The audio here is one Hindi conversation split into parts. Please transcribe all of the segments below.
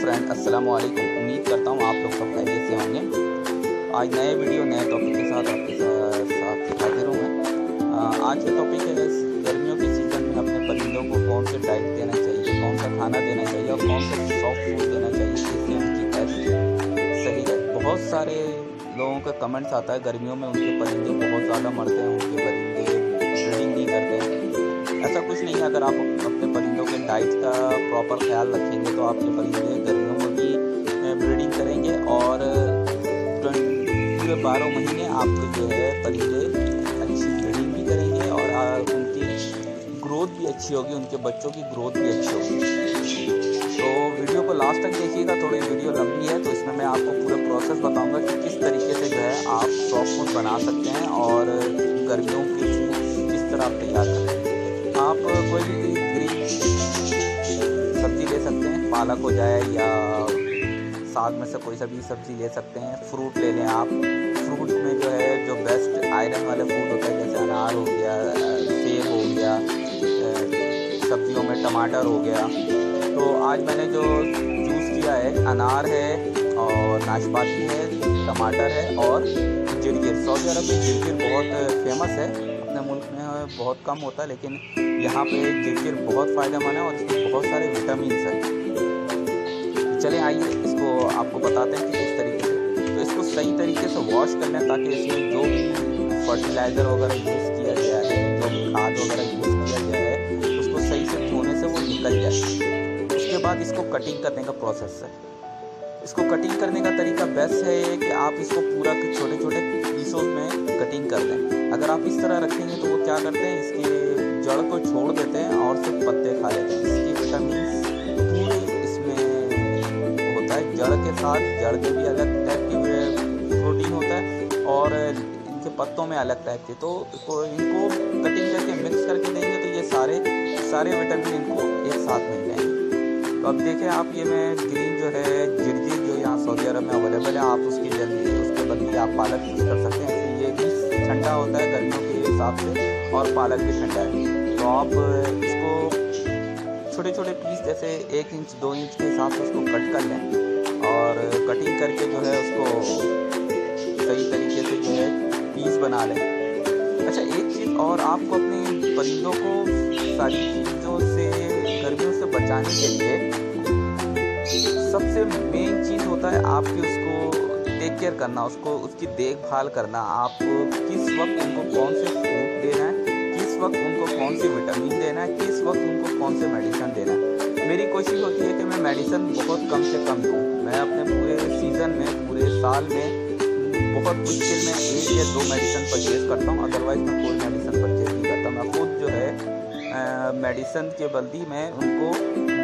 फ्रेंड, अस्सलाम वालेकुम। उम्मीद करता हूँ आप लोग सब खैरियत से होंगे। आज नए वीडियो नए टॉपिक के साथ आपके साथ हाजिर हूँ मैं। आज का टॉपिक है गर्मियों के सीज़न में अपने परिंदों को कौन से डाइट देना चाहिए, कौन सा खाना देना चाहिए और कौन सा सॉफ्ट फूड देना चाहिए जिससे उनकी हेल्थ सही है। बहुत सारे लोगों का कमेंट्स आता है गर्मियों में उनके परिंदे बहुत ज़्यादा मरते हैं, उनके परिंदे ब्रीडिंग नहीं करते हैं। ऐसा कुछ नहीं है। अगर आप अपने परिंदों के डाइट का प्रॉपर ख्याल रखेंगे तो आपके परिंदे गर्मियों में भी ब्रीडिंग करेंगे और पूरे 12 महीने आपके जो है परिंदे अच्छी ब्रीडिंग भी करेंगे और उनकी ग्रोथ भी अच्छी होगी, उनके बच्चों की ग्रोथ भी अच्छी होगी। तो वीडियो को लास्ट तक देखिएगा, थोड़ी वीडियो लंबी है तो इसमें मैं आपको पूरा प्रोसेस बताऊंगा कि किस तरीके से जो है आप सॉफ्ट फूड बना सकते हैं और गर्मियों के फूड किस तरह आप तैयार करें। आप कोई भी ग्रीन सब्ज़ी ले सकते हैं, पालक हो जाए या साग में से कोई सा भी सब्ज़ी ले सकते हैं। फ्रूट ले लें आप। फ्रूट में जो है जो बेस्ट आयरन वाले फ्रूट होते हैं जैसे अनार हो गया, सेब हो गया, सब्जियों में टमाटर हो गया। तो आज मैंने जो चूज़ किया है अनार है और नाशपाती है, टमाटर है और जिरजिर। सऊदी अरब में जिरजिर बहुत फेमस है, अपने मुल्क में बहुत कम होता है लेकिन यहाँ पे जिरजिर बहुत फ़ायदेमंद है और इसमें बहुत सारे विटामिन हैं। चलें आइए इसको आपको बताते हैं कि किस तरीके से। तो इसको सही तरीके से वॉश कर लें ताकि इसमें जो भी फर्टिलाइज़र वगैरह यूज़ किया गया है, जो भी खाद वगैरह यूज़ किया गया है उसको सही से धोने से वो निकल जाए। उसके बाद इसको कटिंग करने का प्रोसेस है। इसको कटिंग करने का तरीका बेस्ट है कि आप इसको पूरा छोटे छोटे पीसों में कटिंग कर दें। अगर आप इस तरह रखेंगे तो वो क्या करते हैं, इसके जड़ को छोड़ देते हैं और सिर्फ पत्ते खा लेते हैं। इसकी विटामिन पूरे इसमें होता है। जड़ के साथ जड़ के भी अलग टाइप की प्रोटीन होता है और इनके पत्तों में अलग टाइप के। तो इनको कटिंग करके मिक्स करके देंगे तो ये सारे विटामिन इनको एक साथ मिल जाएंगे। तो अब देखें आप, ये मैं ग्रीन जो है जिरजिर जो यहाँ सऊदी अरब में अवेलेबल है, आप उसके बदले आप पालक यूज़ कर सकते हैं। ये भी ठंडा होता है गर्मियों के हिसाब से और पालक भी ठंडा है। तो आप इसको छोटे छोटे पीस जैसे 1 इंच 2 इंच के हिसाब से उसको कट कर लें और कटिंग करके जो है उसको सही तरीके से जो है पीस बना लें। अच्छा, एक चीज़ और, आपको अपने परिंदों को सारी चीज़ों से गर्मियों से बचाने के लिए सबसे मेन चीज़ होता है आपकी उसको टेक केयर करना, उसकी देखभाल करना। आप किस वक्त उनको कौन से फूड देना है, किस वक्त उनको कौन से विटामिन देना है, किस वक्त उनको कौन से मेडिसिन देना है। मेरी कोशिश होती है कि मैं मेडिसिन बहुत कम से कम दूँ। मैं अपने पूरे सीज़न में, पूरे साल में बहुत मुश्किल में 1 या 2 मेडिसिन परचेज़ करता हूँ, अदरवाइज़ मैं कोई मेडिसिन परचेज़ नहीं करता। मैं खुद जो है मेडिसिन के बदले में उनको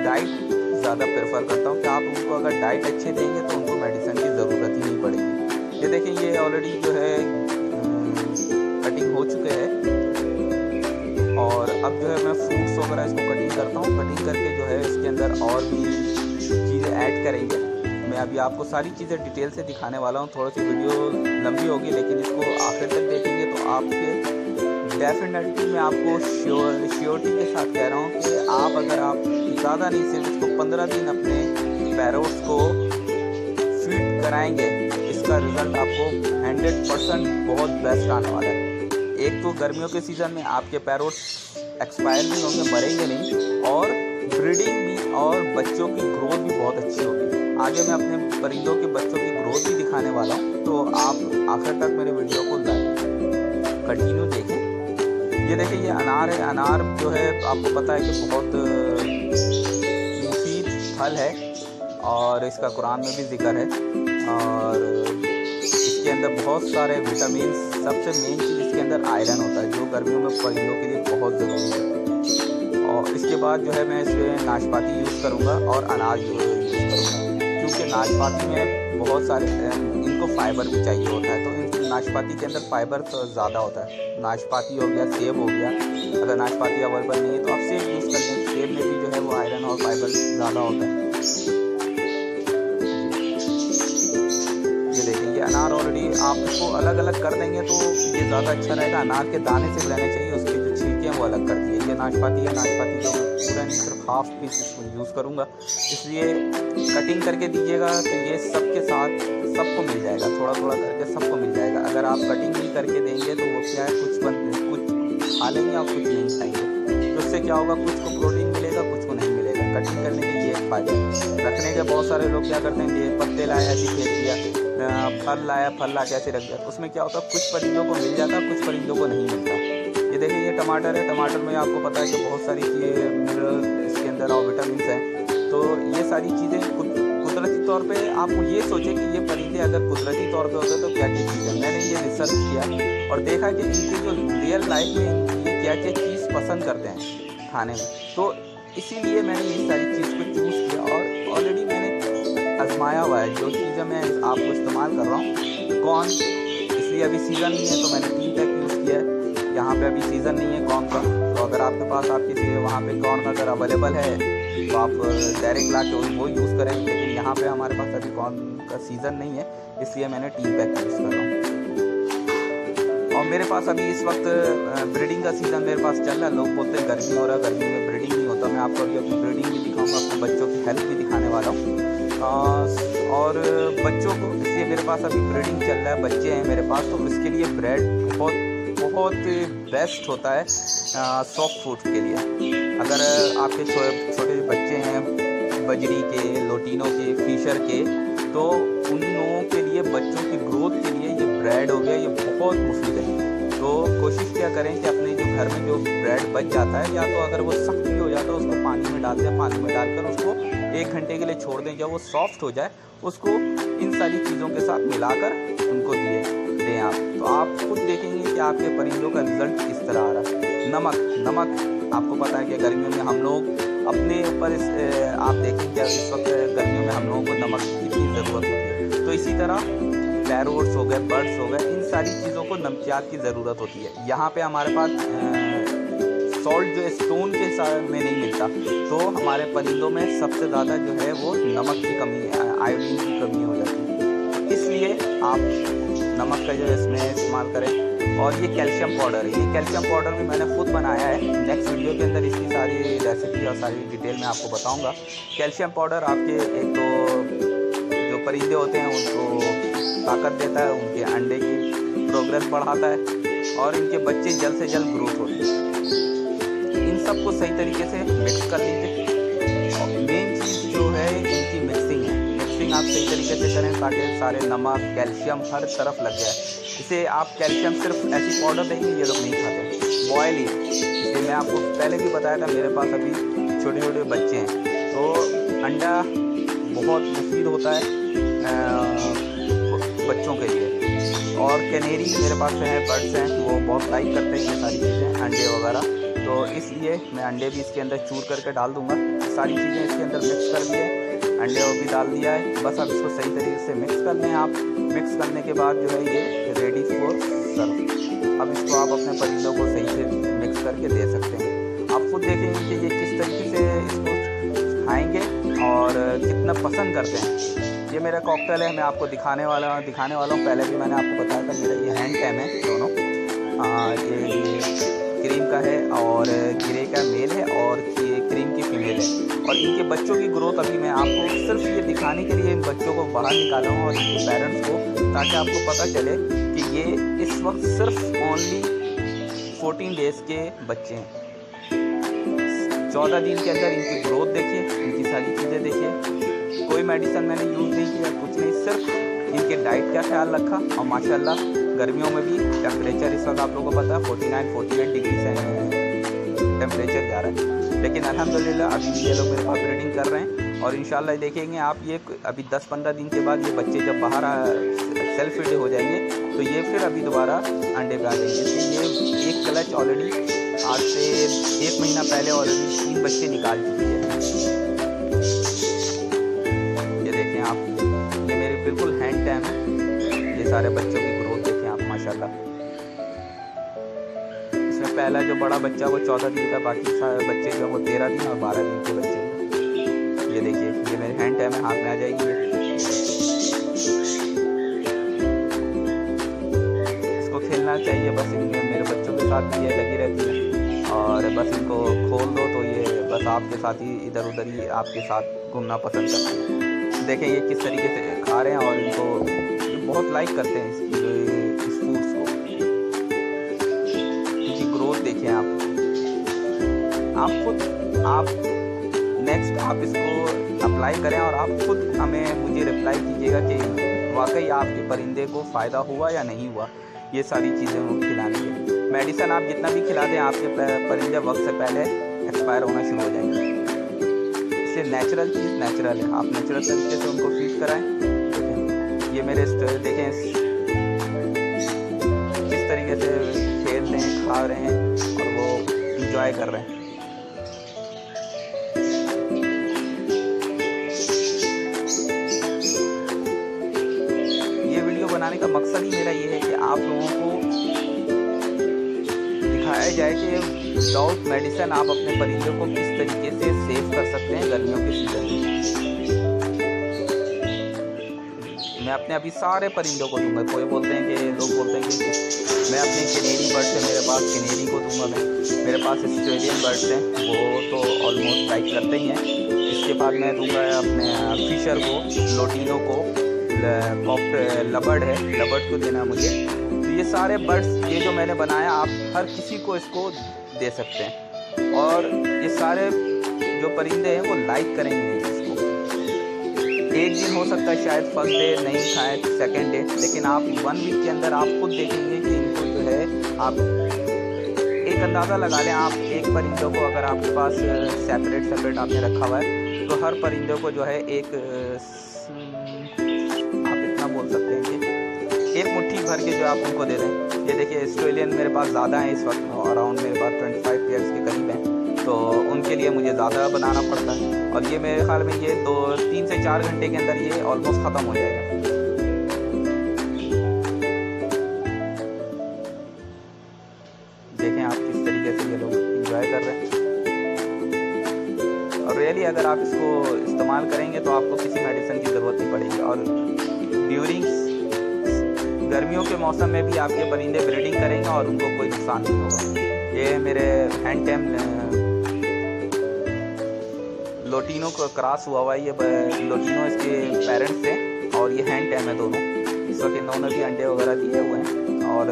डाइट ज़्यादा प्रेफर करता हूँ कि आप उनको अगर डाइट अच्छे देंगे तो उनको मेडिसिन की ज़रूरत ही नहीं पड़ेगी। ये देखें, ये ऑलरेडी जो है कटिंग हो चुके हैं और अब जो है मैं फ्रूट्स वगैरह इसको कटिंग करता हूँ। कटिंग करके जो है इसके अंदर और भी चीज़ें ऐड करेंगे। मैं अभी आपको सारी चीज़ें डिटेल से दिखाने वाला हूँ। थोड़ी सी वीडियो लंबी होगी लेकिन इसको आखिर तक देखेंगे तो आपके डेफिनेटली मैं आपको श्योरिटी के साथ कह रहा हूँ कि आप ज़्यादा नहीं, सिर्फ इसको 15 दिन अपने पैरोट्स को फीड कराएंगे, इसका रिज़ल्ट आपको 100% बहुत बेस्ट आने वाला है। एक तो गर्मियों के सीज़न में आपके पैरोट्स एक्सपायर भी होंगे, मरेंगे नहीं और ब्रीडिंग भी और बच्चों की ग्रोथ भी बहुत अच्छी होगी। आगे मैं अपने परिंदों के बच्चों की ग्रोथ भी दिखाने वाला हूँ, तो आप आखिर तक मेरे वीडियो को कंटिन्यू देखें। ये देखिए, ये अनार है। अनार जो है आपको पता है कि बहुत मुफीद फल है और इसका कुरान में भी जिक्र है और इसके अंदर बहुत सारे विटामिन। सबसे मेन चीज़ इसके अंदर आयरन होता है जो गर्मियों में परिंदों के लिए बहुत ज़रूरी है। और इसके बाद जो है मैं इसमें नाशपाती यूज़ करूँगा और अनार यूज़ करूँगा क्योंकि नाशपाती में बहुत सारे इनको फाइबर भी चाहिए होता है। तो नाशपाती के अंदर फाइबर तो ज़्यादा होता है। नाशपाती हो गया, सेब हो गया। अगर नाशपाती अवेलेबल नहीं है तो आप सेब यूज़ कर लें। सेब में भी जो है वो आयरन और फाइबर ज़्यादा होता है। ये देखेंगे अनार ऑलरेडी आप इसको अलग अलग कर देंगे तो ये ज़्यादा अच्छा रहेगा। अनार के दाने से लेने चाहिए, उसके जो छिलके हैं वो अलग कर दिए। ये नाशपाती है, नाशपाती जो पूरा नहीं सिर्फ हाफ पीस इसमें यूज़ करूँगा, इसलिए कटिंग करके दीजिएगा तो ये सबके साथ सबको मिल जाएगा, थोड़ा थोड़ा करके सबको मिल जाएगा। अगर आप कटिंग नहीं करके देंगे तो वो क्या है, कुछ खा लेंगे और कुछ नहीं खाएंगे, तो उससे क्या होगा, कुछ को प्रोटीन मिलेगा, कुछ को नहीं मिलेगा। कटिंग करने के ये एक फ़ायदा रखने के। बहुत सारे लोग क्या करते हैं, पत्ते लाया ऐसे फेंक दिया, फल लाया, फल ला के ऐसे रख दिया, उसमें क्या होता है, कुछ परिंदों को मिल जाता, कुछ परिंदों को नहीं मिलता। ये देखिए, ये टमाटर है, टमाटर में आपको पता है कि बहुत सारी चीज़ें मिनरल इसके अंदर और विटामिन हैं। तो ये सारी चीज़ें कुदरती तौर पे आपको ये सोचे कि ये परिंदे अगर कुदरती तौर पे होते तो क्या क्या चीज़ है। मैंने ये रिसर्च किया और देखा कि इनकी जो रियल लाइफ में ये क्या क्या चीज़ पसंद करते हैं खाने में, तो इसीलिए मैंने ये सारी चीज़ को चूज़ किया और ऑलरेडी मैंने आजमाया हुआ है। जो चीज़ें मैं आपको इस्तेमाल कर रहा हूँ, कॉर्न, इसलिए अभी सीज़न नहीं है तो मैंने 3 पैक यूज़ किया है। यहाँ पे अभी सीज़न नहीं है कॉर्न का, तो अगर आपके पास आपकी वहाँ पे कॉर्न अगर अवेलेबल है तो आप डायरेक्ट ला के वो यूज़ करें, लेकिन यहाँ पे हमारे पास अभी कॉर्न का सीज़न नहीं है, इसलिए मैंने 3 पैक यूज़ कर रहा हूँ। और मेरे पास अभी इस वक्त ब्रीडिंग का सीज़न मेरे पास चल रहा है। लोग बोलते हैं गर्मी हो रहा है, गर्मी में ब्रीडिंग नहीं होता। मैं आपको अभी अपनी ब्रीडिंग भी दिखाऊंगा, अपने बच्चों की हेल्थ भी दिखाने वाला हूँ। और बच्चों को, इसलिए मेरे पास अभी ब्रीडिंग चल रहा है, बच्चे हैं मेरे पास, तो इसके लिए ब्रेड बहुत बेस्ट होता है सॉफ्ट फूड के लिए। अगर आपके छोटे बच्चे हैं बजरी के, लोटिनो के, फिशर के, तो उन लोगों के लिए, बच्चों की ग्रोथ के लिए ये ब्रेड हो गया, ये बहुत मुफीद है। तो कोशिश क्या करें कि अपने जो घर में जो ब्रेड बच जाता है, या तो अगर वो सख्त भी हो जाता है उसको पानी में डाल दें, पानी में डालकर उसको 1 घंटे के लिए छोड़ दें। जब वो सॉफ्ट हो जाए उसको इन सारी चीज़ों के साथ मिलाकर उनको दें आप, तो आप खुद देखेंगे कि आपके परिंदों का रिजल्ट किस तरह आ रहा है। नमक आपको पता है कि गर्मियों में हम लोग अपने ऊपर आप देखेंगे इस वक्त गर्मियों में हम लोगों को नमक की कितनी ज़रूरत होती है। तो इसी तरह पैरोट्स हो गए, बर्ड्स हो गए, इन सारी चीज़ों को नमकियात की ज़रूरत होती है। यहाँ पे हमारे पास सॉल्ट जो स्टोन के में नहीं मिलता, तो हमारे परिंदों में सबसे ज़्यादा जो है वो नमक की कमी, आयोडीन की कमी हो जाती है। इसलिए आप नमक का जो इसमें इस्तेमाल करें। और ये कैल्शियम पाउडर है, ये कैल्शियम पाउडर भी मैंने खुद बनाया है। नेक्स्ट वीडियो के अंदर इसकी सारी रेसिपी और सारी डिटेल में आपको बताऊंगा। कैल्शियम पाउडर आपके एक तो जो परिंदे होते हैं उनको ताकत देता है, उनके अंडे की प्रोग्रेस बढ़ाता है और इनके बच्चे जल्द से जल्द ग्रोथ होते हैं। इन सबको सही तरीके से मिक्स कर लीजिए। और मेन चीज़ जो है इनकी मिक्सिंग है, मिक्सिंग आप सही तरीके से करें ताकि सारे नमक, कैल्शियम हर तरफ लग जाए। इसे आप कैल्शियम सिर्फ ऐसी पाउडर देंगे, ये लोग नहीं खाते, बॉयल ही। इसलिए मैं आपको पहले भी बताया था, मेरे पास अभी छोटे छोटे बच्चे हैं, तो अंडा बहुत मुफीद होता है बच्चों के लिए। और कैनेरी मेरे पास है, बर्ड्स हैं, वो बहुत लाइक करते हैं ये सारी चीज़ें, अंडे वगैरह, तो इसलिए मैं अंडे भी इसके अंदर चूर करके डाल दूँगा। सारी चीज़ें इसके अंदर मिक्स कर दिए, अंडे वो भी डाल दिया है। बस अब इसको सही तरीके से मिक्स कर लें आप। मिक्स करने के बाद जो है ये रेडी फॉर सर्व। अब इसको आप अपने परिंदों को सही से मिक्स करके दे सकते हैं। आप खुद देखेंगे कि ये किस तरीके से इसको खाएंगे और कितना पसंद करते हैं। ये मेरा कॉकटेल है, मैं आपको दिखाने वाला हूँ। पहले भी मैंने आपको बताया था, मेरा ये हैंड टैम है दोनों। ये क्रीम का है और ग्रे का मेल है और ये क्रीम की फीमेल है। और इनके बच्चों की ग्रोथ अभी मैं आपको सिर्फ ये दिखाने के लिए इन बच्चों को बाहर निकाला हूँ और इनके पेरेंट्स को, ताकि आपको पता चले कि ये इस वक्त सिर्फ ओनली 14 डेज़ के बच्चे हैं। 14 दिन के अंदर इनकी ग्रोथ देखिए, इनकी सारी चीज़ें देखिए। कोई मेडिसिन मैंने यूज़ नहीं किया, कुछ नहीं, सिर्फ इनके डाइट का ख्याल रखा। और माशाल्लाह गर्मियों में भी टेम्परेचर इस वक्त आप लोगों को पता है 49-48 डिग्री से टेम्परेचर जा रहा है, लेकिन अल्हम्दुलिल्लाह अभी भी ये लोग मेरे पास ब्रीडिंग कर रहे हैं। और इंशाल्लाह देखेंगे आप, ये अभी 10-15 दिन के बाद ये बच्चे जब बाहर सेल्फ फीड हो जाएंगे तो ये फिर अभी दोबारा अंडे पे आ जाएंगे। इसलिए ये एक क्लच ऑलरेडी आज से 1 महीना पहले ऑलरेडी 3 बच्चे निकाल चुकी है। ये देखें आप, ये मेरे बिल्कुल हैंड टाइम है। ये सारे बच्चों की ग्रोथ देखें आप माशाल्लाह। इसमें पहला जो बड़ा बच्चा वो 14 दिन का, बाकी सारे बच्चे जो वो 13 दिन और 12 दिन के बच्चे। ये देखिए, ये मेरे हैंड टाइम में हाथ में आ जाएगी। इसको खेलना चाहिए बस, मेरे बच्चों के साथ भी ये लगी रहती है और बस इनको खोल दो तो ये बस बस आपके साथ ही इधर उधर ही आपके साथ घूमना पसंद करते हैं। देखें ये किस तरीके से खा रहे हैं और इनको बहुत लाइक करते हैं इस फूड्स को। इनकी ग्रोथ देखें आप नेक्स्ट आप इसको अप्लाई करें और आप खुद मुझे रिप्लाई कीजिएगा कि वाकई आपके परिंदे को फ़ायदा हुआ या नहीं हुआ। ये सारी चीज़ें खिलाने के मेडिसिन आप जितना भी खिला दें आपके परिंदे वक्त से पहले एक्सपायर होना शुरू हो जाएंगे। इसलिए नेचुरल चीज़ नेचुरल है, आप नेचुरल तरीके से उनको फीड कराएं। ये मेरे देखें किस तरीके से खेल रहे हैं, खा रहे हैं और वो इंजॉय कर रहे हैं। ये वीडियो बनाने का मकसद ही मेरा ये है कि आप लोगों को दिखाया जाए कि विदाउट मेडिसिन आप अपने परिंदों को किस तरीके से सेव कर सकते हैं गर्मियों के सीजन में। मैं अपने अभी सारे परिंदों को दूंगा। कोई बोलते हैं कि लोग बोलते हैं कि मैं अपने कैनेरी बर्ड्स हैं, मेरे पास कैनेरी को दूंगा मैं। मेरे पास ऑस्ट्रेलियन बर्ड्स हैं, वो तो ऑलमोस्ट लाइक करते ही हैं। इसके बाद मैं दूंगा अपने फिशर को, लोटिनो को, लबर्ड है, लबर्ड को देना मुझे। तो ये सारे बर्ड्स ये जो मैंने बनाया आप हर किसी को इसको दे सकते हैं और ये सारे जो परिंदे हैं वो लाइक करेंगे इसको। एक दिन हो सकता है शायद फर्स्ट डे नहीं खाएं, सेकेंड डे, लेकिन आप 1 वीक के अंदर आप खुद देखेंगे कि इनको जो है आप एक अंदाज़ा लगा लें। आप एक परिंदों को अगर आपके पास सेपरेट आपने रखा हुआ है तो हर परिंदों को जो है एक आप इतना बोल सकते हैं कि एक मुट्ठी भर के जो आप उनको दे दें। ये देखिए ऑस्ट्रेलियन मेरे पास ज़्यादा है इस वक्त, अराउंड मेरे पास 25 पेयर्स के करीब हैं, तो उनके लिए मुझे ज़्यादा बनाना पड़ता है और ये मेरे ख्याल में ये 3 से 4 घंटे के अंदर ये ऑलमोस्ट ख़त्म हो जाएगा। देखें आप किस तरीके से ये लोग इंजॉय कर रहे हैं और रियली अगर आप इसको इस्तेमाल करेंगे तो आपको किसी मेडिसिन की ज़रूरत नहीं पड़ेगी। और ड्यूरिंग गर्मियों के मौसम में भी आपके परिंदे ब्रीडिंग करेंगे और उनको कोई नुकसान नहीं होगा। ये मेरे हैंड टैम लोटिनो को क्रॉस हुआ है। ये लोटिनो इसके पेरेंट्स हैं और ये हैंड टैम है दोनों। इस वक्त इन्होंने भी अंडे वगैरह दिए हुए हैं और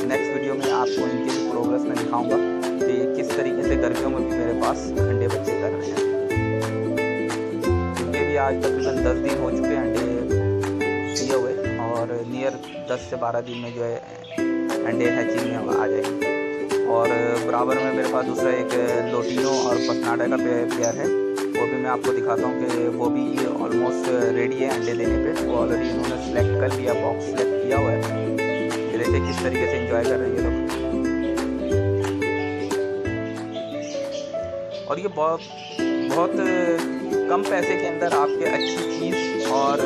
नेक्स्ट वीडियो में आपको इनकी प्रोग्रेस में दिखाऊंगा कि किस तरीके से गर्मियों में भी मेरे पास अंडे बच्चे कर रहे हैं। इनके भी आज तकरीबन 10 दिन हो चुके हैं अंडे दिए हुए और नियर 10 से 12 दिन में जो है अंडे हैचिंग में आ जाएंगे। और बराबर में मेरे पास दूसरा एक लोटिनो और पसनाडा का पेयर है, वो भी मैं आपको दिखाता हूँ कि वो भी ऑलमोस्ट रेडी है अंडे देने पे। वो ऑलरेडी इन्होंने सेलेक्ट कर लिया, बॉक्स सेलेक्ट किया हुआ है। ये देखिए किस तरीके से एंजॉय कर रहे हैं ये लोग। और ये बहुत कम पैसे के अंदर आपके अच्छी चीज़ और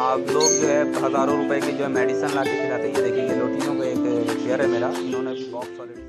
आप लोग जो है हज़ारों रुपए की जो है मेडिसिन ला के खिलाते हैं। ये देखिए ये लोटिनो का एक पेयर है मेरा, इन्होंने भी बॉक्स ऑलरेडी